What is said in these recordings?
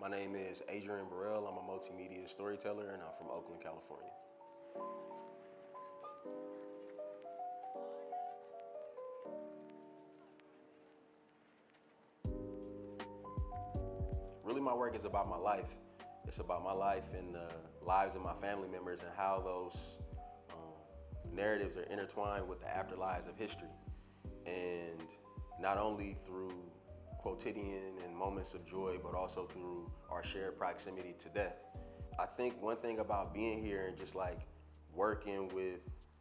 My name is Adrian Burrell. I'm a multimedia storyteller and I'm from Oakland, California. Really, my work is about my life. It's about my life and the lives of my family members and how those narratives are intertwined with the afterlives of history. And not only through quotidian and moments of joy, but also through our shared proximity to death. I think one thing about being here and just like working with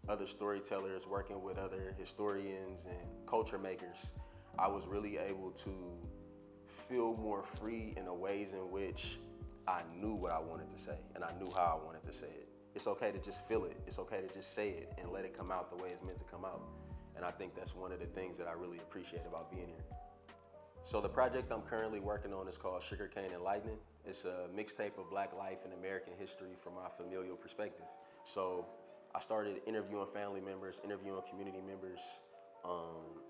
other storytellers, working with other historians and culture makers, I was really able to feel more free in the ways in which I knew what I wanted to say and I knew how I wanted to say it. It's okay to just feel it. It's okay to just say it and let it come out the way it's meant to come out. And I think that's one of the things that I really appreciate about being here. So the project I'm currently working on is called Sugarcane and Lightning. It's a mixtape of Black life and American history from my familial perspective. So I started interviewing family members, interviewing community members,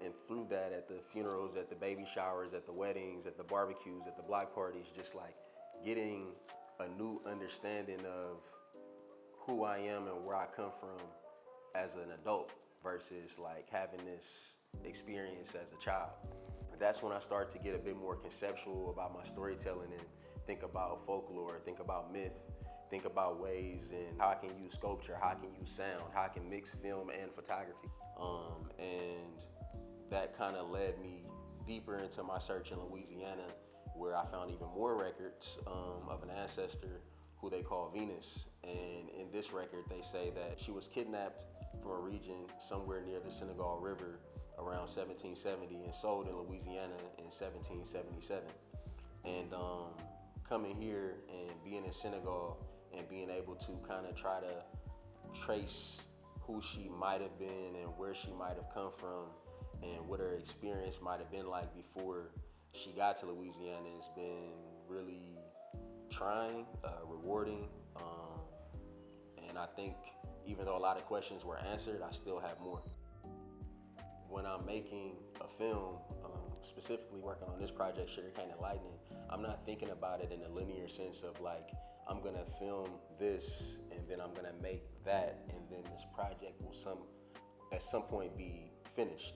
and through that, at the funerals, at the baby showers, at the weddings, at the barbecues, at the block parties, just like getting a new understanding of who I am and where I come from as an adult versus like having this experience as a child. That's when I start to get a bit more conceptual about my storytelling and think about folklore, think about myth, think about ways and how I can use sculpture, how I can use sound, how I can mix film and photography. And that kind of led me deeper into my search in Louisiana, where I found even more records of an ancestor who they call Venus. And in this record, they say that she was kidnapped from a region somewhere near the Senegal River around 1770 and sold in Louisiana in 1777. And coming here and being in Senegal and being able to kind of try to trace who she might have been and where she might have come from and what her experience might have been like before she got to Louisiana has been really trying, rewarding, and I think even though a lot of questions were answered, I still have more. When I'm making a film, specifically working on this project, Sugarcane and Lightning, I'm not thinking about it in a linear sense of like, I'm gonna film this and then I'm gonna make that and then this project will at some point be finished.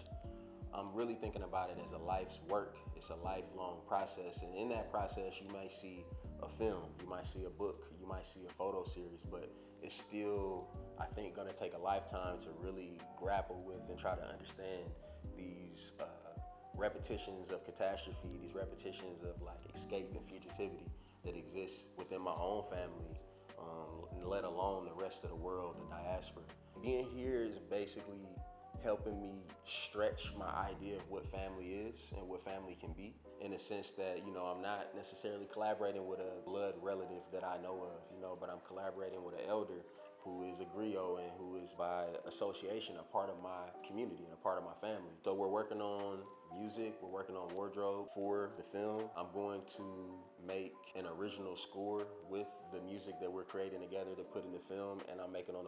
I'm really thinking about it as a life's work. It's a lifelong process. And in that process, you might see a film, you might see a book, you might see a photo series, but it's still, I think, gonna take a lifetime to really grapple with and try to understand these repetitions of catastrophe, these repetitions of like escape and fugitivity that exists within my own family, let alone the rest of the world, the diaspora. Being here is basically helping me stretch my idea of what family is and what family can be, in the sense that, I'm not necessarily collaborating with a blood relative that I know of, but I'm collaborating with an elder who is a griot and who is by association a part of my community and a part of my family. So we're working on music, we're working on wardrobe for the film. I'm going to make an original score with the music that we're creating together to put in the film, and I'm working on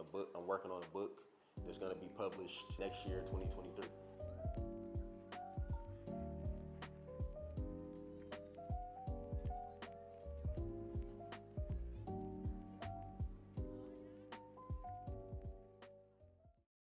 a book that's gonna be published next year, 2023.